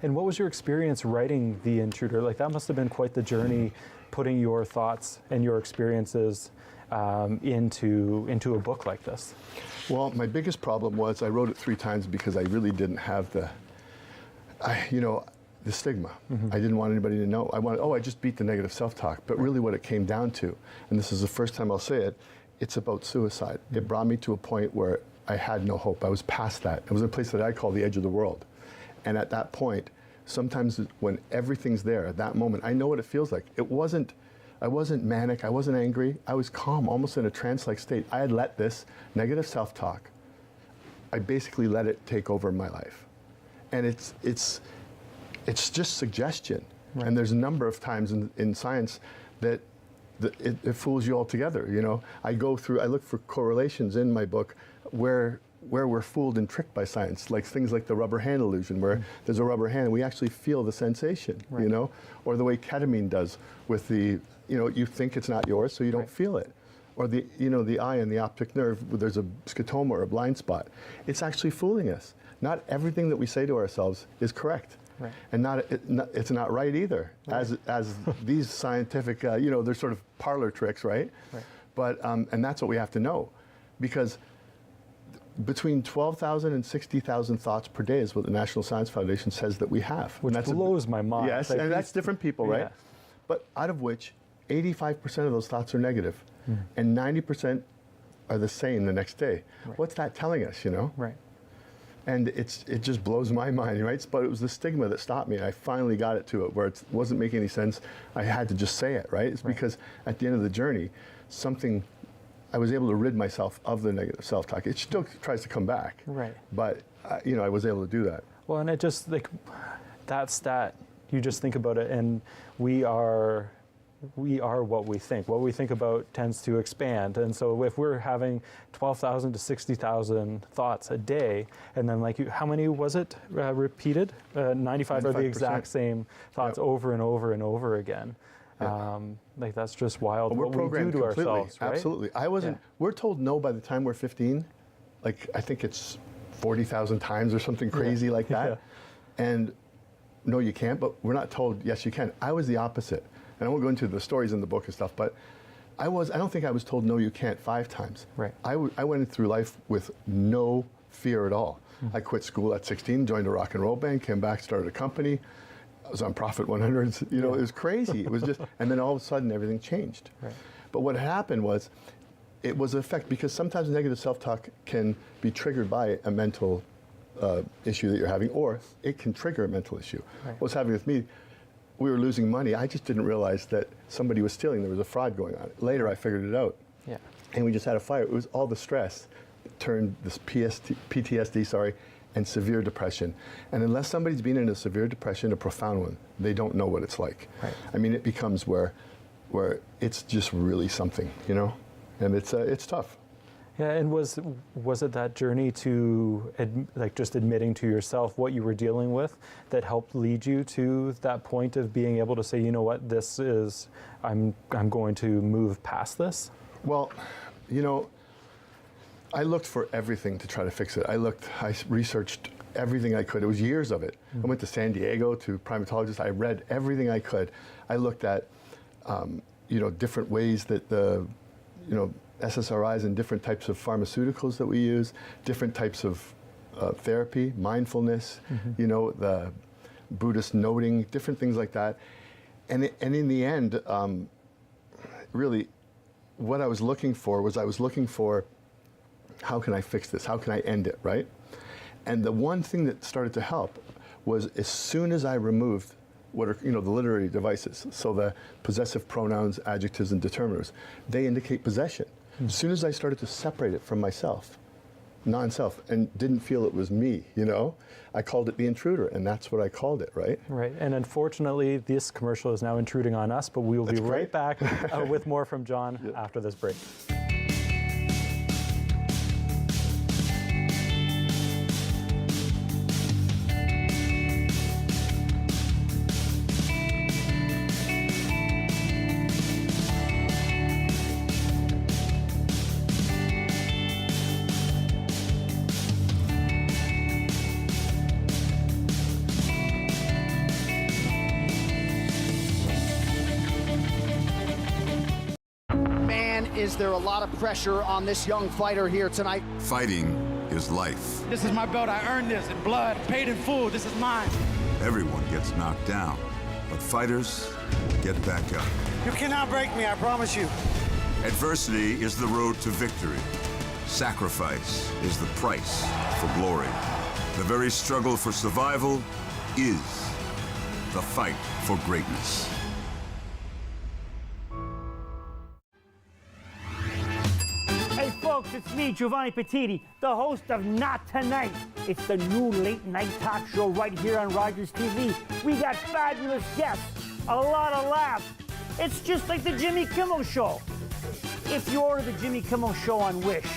And what was your experience writing The Intruder? Like, that must have been quite the journey, putting your thoughts and your experiences into a book like this. Well, my biggest problem was I wrote it 3 times because I really didn't have the stigma. I didn't want anybody to know. I just beat the negative self-talk. But really what it came down to, and this is the first time I'll say it, it's about suicide. It brought me to a point where I had no hope. I was past that. It was a place that I call the edge of the world. And at that point, sometimes when everything's there, at that moment, I know what it feels like. I wasn't manic, I wasn't angry, I was calm, almost in a trance-like state. I had let this negative self-talk, I basically let it take over my life. And it's just suggestion. Right. And there's a number of times in science that it fools you altogether. You know, I look for correlations in my book where we're fooled and tricked by science, like things like the rubber hand illusion, where there's a rubber hand and we actually feel the sensation, you know, or the way ketamine does with the, you know, you think it's not yours, so you don't feel it. Or the, you know, the eye and the optic nerve, there's a scotoma or a blind spot. It's actually fooling us. Not everything that we say to ourselves is correct. Right. And it's not right either, as these scientific, you know, they're sort of parlor tricks, right? But, and that's what we have to know, because between 12,000 and 60,000 thoughts per day is what the National Science Foundation says that we have. Which blows my mind. Yes, like, and that's different people, right? But out of which 85% of those thoughts are negative, and 90% are the same the next day. What's that telling us, you know? Right. And it just blows my mind, right? But it was the stigma that stopped me. I finally got it to it where it wasn't making any sense. I had to just say it, right? It's because at the end of the journey, I was able to rid myself of the negative self-talk. It still tries to come back, right? But you know, I was able to do that. Well, and it just like that. You just think about it, and we are what we think. What we think about tends to expand, and so if we're having 12,000 to 60,000 thoughts a day, and then like how many was it repeated? 95 are the exact same thoughts over and over and over again. Like that's just wild. We're what programmed we do to completely. ourselves, right? Absolutely. I wasn't. We're told no by the time we're 15. Like I think it's 40,000 times or something crazy like that. And no, you can't. But we're not told yes, you can. I was the opposite. And I won't go into the stories in the book and stuff, but I don't think I was told no, you can't 5 times. Right. I went through life with no fear at all. I quit school at 16, joined a rock and roll band, came back, started a company. I was on Profit 100. You know, it was crazy. It was just, and then all of a sudden everything changed. Right. But what happened was, it was an effect, because sometimes negative self-talk can be triggered by a mental issue that you're having, or it can trigger a mental issue. Right. What was happening with me, we were losing money. I just didn't realize that somebody was stealing. There was a fraud going on. Later, I figured it out. Yeah. And we just had a fire. It was all the stress that turned this PTSD, and severe depression. And unless somebody's been in a severe depression, a profound one, they don't know what it's like. Right. I mean, it becomes where it's just really something, you know? And it's tough. Yeah, and was it that journey to just admitting to yourself what you were dealing with that helped lead you to that point of being able to say, you know what, I'm going to move past this? Well, you know, I looked for everything to try to fix it. I researched everything I could. It was years of it. I went to San Diego to primatologists. I read everything I could. I looked at, you know, different ways that SSRIs and different types of pharmaceuticals that we use, different types of therapy, mindfulness, you know, the Buddhist noting, different things like that. And in the end, really, what I was looking for was how can I fix this? How can I end it, right? And the one thing that started to help was as soon as I removed what are, you know, the literary devices, so the possessive pronouns, adjectives, and determiners, they indicate possession. As soon as I started to separate it from myself, non-self, and didn't feel it was me, you know, I called it the intruder, and that's what I called it, right? Right, and unfortunately, this commercial is now intruding on us, but we will be right back with more from John after this break. Is there a lot of pressure on this young fighter here tonight? Fighting is life. This is my belt. I earned this in blood, paid in full. This is mine. Everyone gets knocked down, but fighters get back up. You cannot break me, I promise you. Adversity is the road to victory. Sacrifice is the price for glory. The very struggle for survival is the fight for greatness. Hey folks, it's It's me, Giovanni Petiti, the host of Not Tonight. It's the new late-night talk show right here on Rogers TV. We got fabulous guests, a lot of laughs. It's just like the Jimmy Kimmel Show, if you order the Jimmy Kimmel Show on Wish.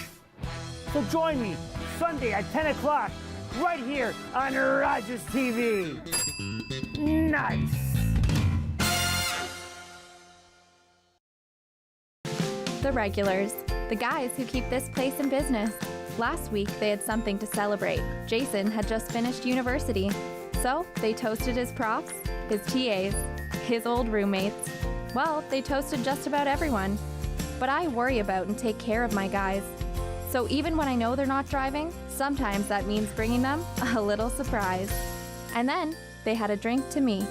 So join me Sunday at 10 o'clock right here on Rogers TV. Nice. The regulars, the guys who keep this place in business. Last week, they had something to celebrate. Jason had just finished university, so they toasted his profs, his TAs, his old roommates. Well, they toasted just about everyone. But I worry about and take care of my guys. So even when I know they're not driving, sometimes that means bringing them a little surprise. And then they had a drink to me.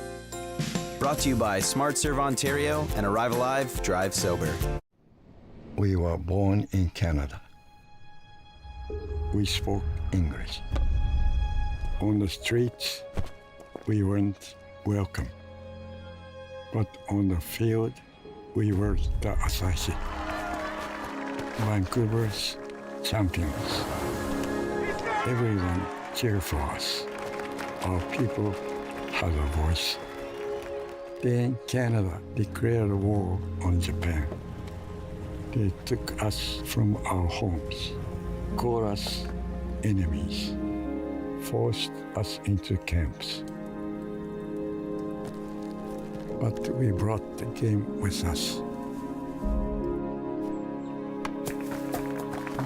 Brought to you by Smart Serve Ontario and Arrive Alive, Drive Sober. We were born in Canada. We spoke English. On the streets, we weren't welcome. But on the field, we were the Asahi. Vancouver's champions. Everyone cheered for us. Our people had a voice. Then Canada declared war on Japan. They took us from our homes, called us enemies, forced us into camps. But we brought the game with us.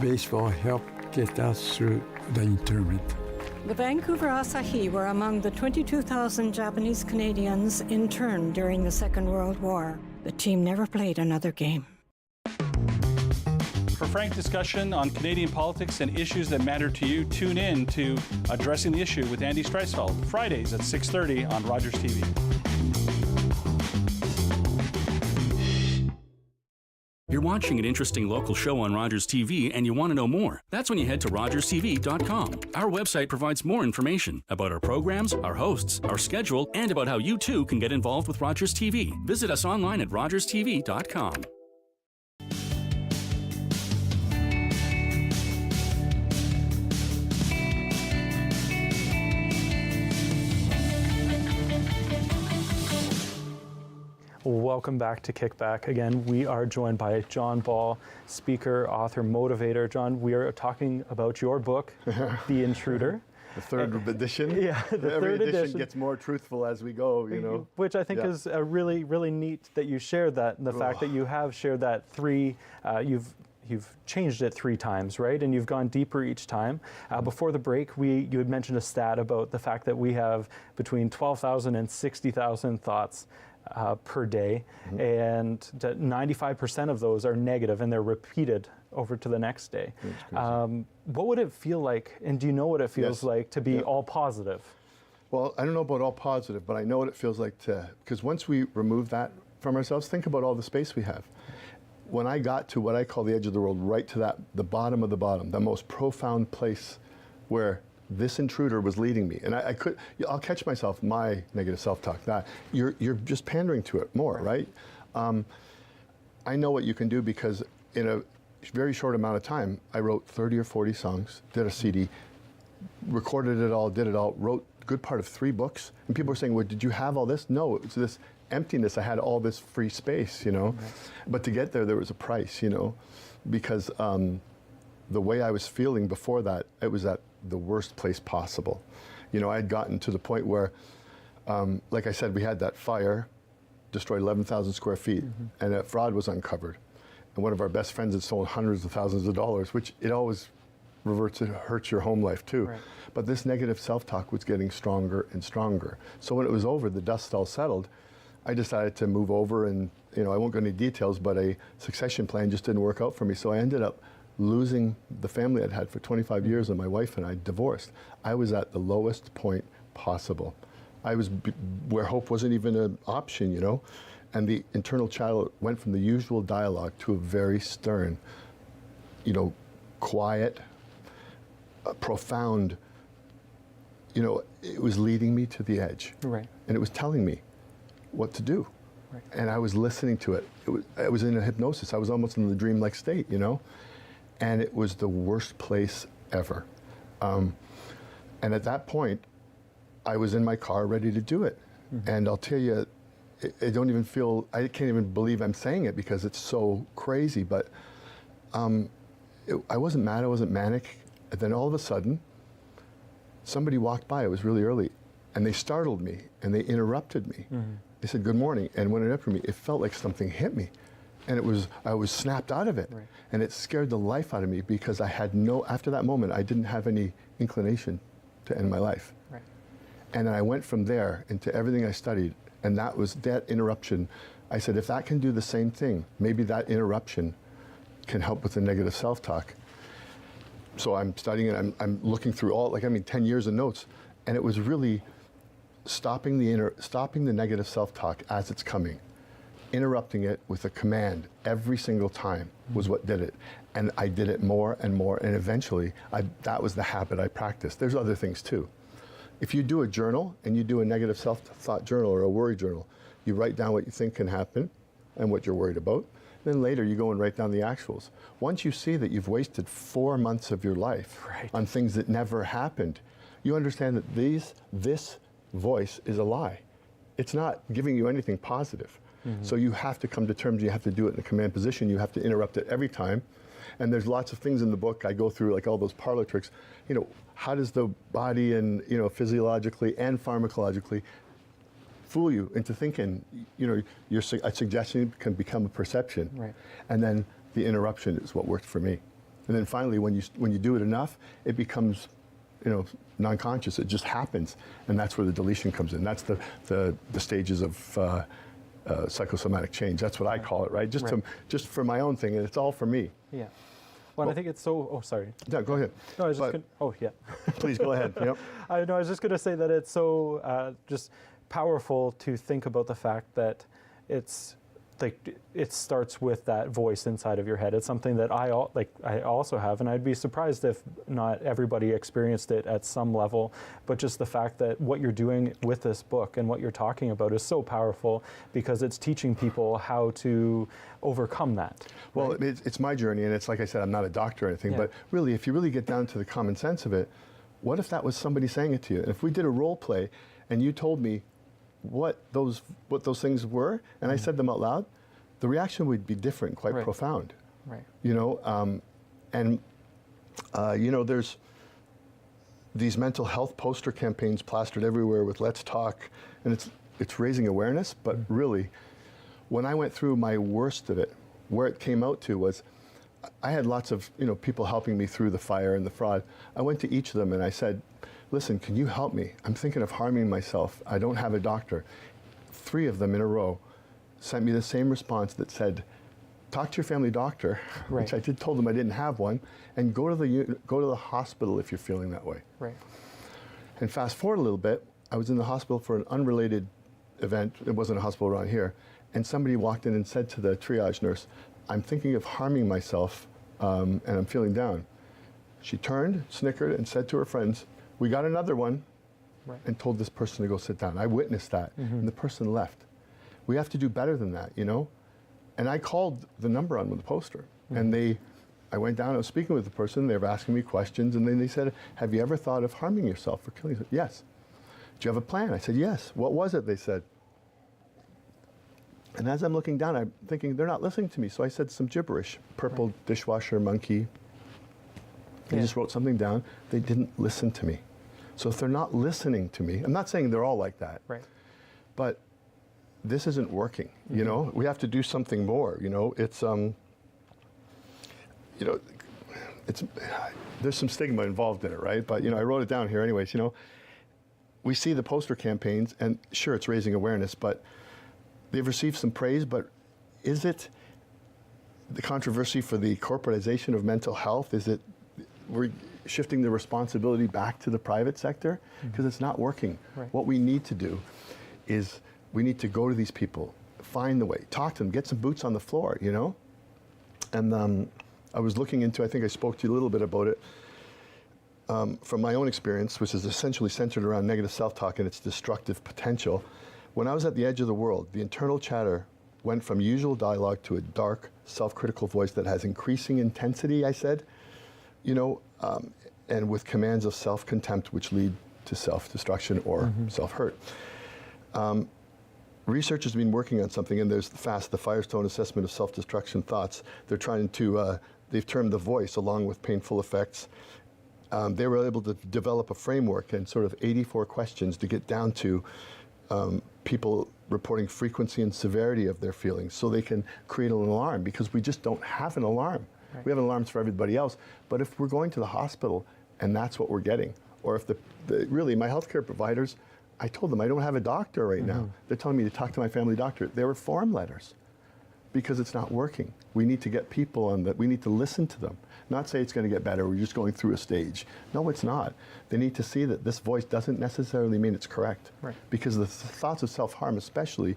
Baseball helped get us through the internment. The Vancouver Asahi were among the 22,000 Japanese Canadians interned during the Second World War. The team never played another game. For frank discussion on Canadian politics and issues that matter to you, tune in to Addressing the Issue with Andy Streisfeld, Fridays at 6:30 on Rogers TV. You're watching an interesting local show on Rogers TV and you want to know more. That's when you head to RogersTV.com. Our website provides more information about our programs, our hosts, our schedule, and about how you too can get involved with Rogers TV. Visit us online at RogersTV.com. Welcome back to KickBack. Again, we are joined by John Ball, speaker, author, motivator. John, we are talking about your book, The Intruder. The third edition. Yeah, Every edition gets more truthful as we go, you know. Which I think is a really, really neat that you shared that. And the fact that you have shared that you've changed it 3 times, right? And you've gone deeper each time. Before the break, you had mentioned a stat about the fact that we have between 12,000 and 60,000 thoughts per day, and 95% of those are negative, and they're repeated over to the next day. What would it feel like, and do you know what it feels like to be all positive? Well, I don't know about all positive, but I know what it feels like because once we remove that from ourselves, think about all the space we have. When I got to what I call the edge of the world, right to the bottom of the bottom, the most profound place where this intruder was leading me, and I'll catch myself, my negative self-talk, that you're just pandering to it more, right? I know what you can do because in a very short amount of time, I wrote 30 or 40 songs, did a CD, recorded it all, did it all, wrote a good part of 3 books, and people were saying, well, did you have all this? No, it was this emptiness. I had all this free space, you know, but to get there was a price, you know, because the way I was feeling before that, it was at the worst place possible. You know, I had gotten to the point where, like I said, we had that fire, destroyed 11,000 square feet, and a fraud was uncovered. And one of our best friends had stolen hundreds of thousands of dollars, which it always reverts to hurts your home life too. Right. But this negative self-talk was getting stronger and stronger. So when it was over, the dust all settled, I decided to move over, and you know, I won't go into details, but a succession plan just didn't work out for me. So I ended up losing the family I'd had for 25 years, and my wife and I divorced. I was at the lowest point possible. I was where hope wasn't even an option, you know? And the internal child went from the usual dialogue to a very stern, you know, quiet, profound, you know, it was leading me to the edge. Right. And it was telling me what to do. Right. And I was listening to it. I was in a hypnosis. I was almost in the dreamlike state, you know? and it was the worst place ever. And at that point, I was in my car ready to do it. And I'll tell you, I can't even believe I'm saying it because it's so crazy, but I wasn't mad, I wasn't manic. And then all of a sudden, somebody walked by, it was really early, and they startled me, and they interrupted me. They said, good morning, and when it interrupted me, it felt like something hit me. And I was snapped out of it. Right. And it scared the life out of me because after that moment, I didn't have any inclination to end my life. Right. And then I went from there into everything I studied, and that interruption. I said, if that can do the same thing, maybe that interruption can help with the negative self-talk. So I'm studying it, I'm looking through 10 years of notes, and it was really stopping the negative self-talk as it's coming. Interrupting it with a command every single time was what did it. And I did it more and more, and eventually that was the habit I practiced. There's other things too. If you do a journal and you do a negative self-thought journal or a worry journal, you write down what you think can happen and what you're worried about. Then later you go and write down the actuals. Once you see that you've wasted 4 months of your life on things that never happened, you understand that this voice is a lie. It's not giving you anything positive. So you have to come to terms, you have to do it in a command position, you have to interrupt it every time. And there's lots of things in the book I go through, like all those parlor tricks. How does the body and, physiologically and pharmacologically fool you into thinking, a suggestion can become a perception. Right. And then the interruption is what worked for me. And then finally, when you do it enough, it becomes, non-conscious. It just happens. And that's where the deletion comes in. That's the stages of psychosomatic change. That's what I call it, right? Just for my own thing, and it's all for me. Yeah. Well, I think it's so. Oh, sorry. No, go ahead. No, I was just. Yeah. Please go ahead. Yep. I was just going to say that it's so just powerful to think about the fact that it's like it starts with that voice inside of your head. It's something that I also have, and I'd be surprised if not everybody experienced it at some level. But just the fact that what you're doing with this book and what you're talking about is so powerful because it's teaching people how to overcome that. Well, right? It's my journey, and it's like I said, I'm not a doctor or anything, but really, if you really get down to the common sense of it, what if that was somebody saying it to you? And if we did a role play, and you told me what those things were, and I said them out loud, the reaction would be different, quite profound. Right. There's these mental health poster campaigns plastered everywhere with "Let's talk," and it's raising awareness. But really, when I went through my worst of it, where it came out to was, I had lots of people helping me through the fire and the fraud. I went to each of them and I said, listen, can you help me? I'm thinking of harming myself. I don't have a doctor. 3 of them in a row sent me the same response that said, talk to your family doctor, which I told them I didn't have one, and go to the hospital if you're feeling that way. Right. And fast forward a little bit, I was in the hospital for an unrelated event. It wasn't a hospital around here. And somebody walked in and said to the triage nurse, I'm thinking of harming myself and I'm feeling down. She turned, snickered, and said to her friends, we got another one, and told this person to go sit down. I witnessed that, and the person left. We have to do better than that, And I called the number on the poster, and I went down, I was speaking with the person, they were asking me questions, and then they said, have you ever thought of harming yourself or killing yourself? Yes. Do you have a plan? I said, yes. What was it? They said. And as I'm looking down, I'm thinking, they're not listening to me, so I said some gibberish, purple dishwasher monkey. They just wrote something down. They didn't listen to me. So if they're not listening to me, I'm not saying they're all like that, but this isn't working, We have to do something more, It's, there's some stigma involved in it, right? But, I wrote it down here anyways, We see the poster campaigns, and sure, it's raising awareness, but they've received some praise, but is it the controversy for the corporatization of mental health? Is it we're shifting the responsibility back to the private sector? Because it's not working. What we need to do is we need to go to these people, find the way, talk to them, get some boots on the floor, And I was looking into, I think I spoke to you a little bit about it, from my own experience, which is essentially centered around negative self-talk and its destructive potential. When I was at the edge of the world, the internal chatter went from usual dialogue to a dark, self-critical voice that has increasing intensity, I said, and with commands of self-contempt which lead to self-destruction or self-hurt. Research has been working on something, and there's FAST, the Firestone Assessment of Self-Destruction Thoughts. They're trying to, they've termed the voice along with painful effects. They were able to develop a framework and sort of 84 questions to get down to people reporting frequency and severity of their feelings so they can create an alarm, because we just don't have an alarm. Right. We have alarms for everybody else, but if we're going to the hospital and that's what we're getting, or if really my healthcare providers, I told them I don't have a doctor right now. They're telling me to talk to my family doctor. They were form letters because it's not working. We need to get people on that. We need to listen to them. Not say it's going to get better, we're just going through a stage. No, it's not. They need to see that this voice doesn't necessarily mean it's correct. Right. Because the thoughts of self-harm especially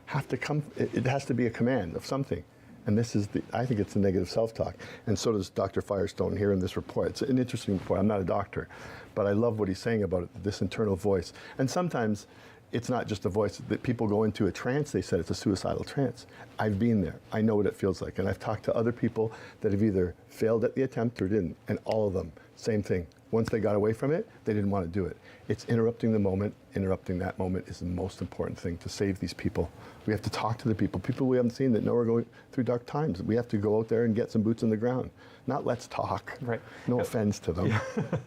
have to come, it has to be a command of something. And this is I think it's the negative self-talk. And so does Dr. Firestone here in this report. It's an interesting report. I'm not a doctor, but I love what he's saying about it, this internal voice. And sometimes it's not just a voice that people go into a trance. They said it's a suicidal trance. I've been there. I know what it feels like. And I've talked to other people that have either failed at the attempt or didn't. And all of them, same thing. Once they got away from it, they didn't want to do it. It's interrupting the moment. Interrupting that moment is the most important thing to save these people. We have to talk to the people we haven't seen that know we're going through dark times. We have to go out there and get some boots on the ground. Not let's talk. Right. No offense to them.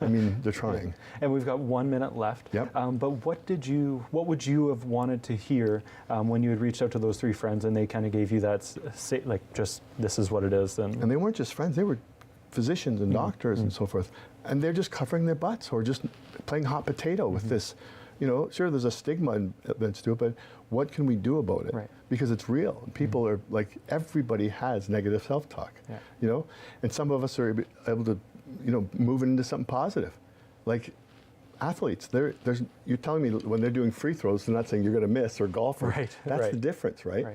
I mean, they're trying. And we've got 1 minute left. Yep. But what would you have wanted to hear when you had reached out to those 3 friends and they kind of gave you that, just this is what it is? And they weren't just friends. They were physicians and doctors and so forth. And they're just covering their butts or just playing hot potato with this. Sure, there's a stigma to it, but what can we do about it? Right. Because it's real. People are like, everybody has negative self-talk, and some of us are able to, move it into something positive. Like athletes, you're telling me when they're doing free throws, they're not saying you're going to miss, or golfers. Right. That's the difference, right?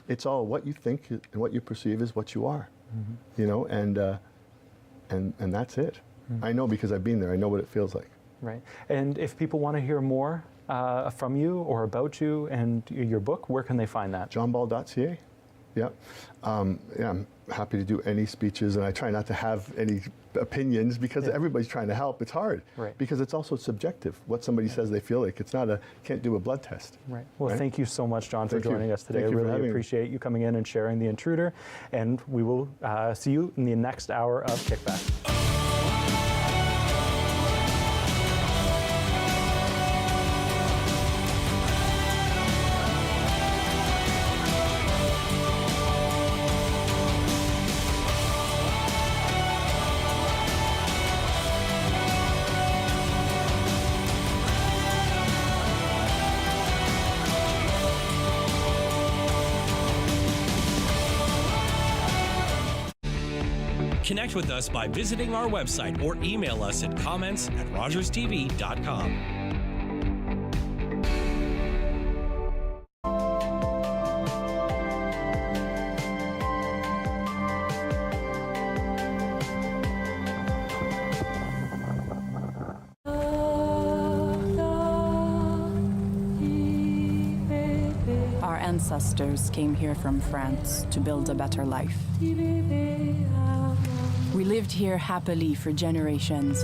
It's all what you think and what you perceive is what you are, and that's it. I know because I've been there. I know what it feels like. Right. And if people want to hear more from you or about you and your book, where can they find that? johnball.ca. Yeah. I'm happy to do any speeches, and I try not to have any opinions because everybody's trying to help. It's hard. Right. Because it's also subjective. What somebody says they feel like. It's not can't do a blood test. Right. Well, thank you so much, John, for joining us today. I really appreciate you coming in and sharing The Intruder. And we will see you in the next hour of Kickback. Connect with us by visiting our website or email us at comments@rogerstv.com. Our ancestors came here from France to build a better life. We lived here happily for generations,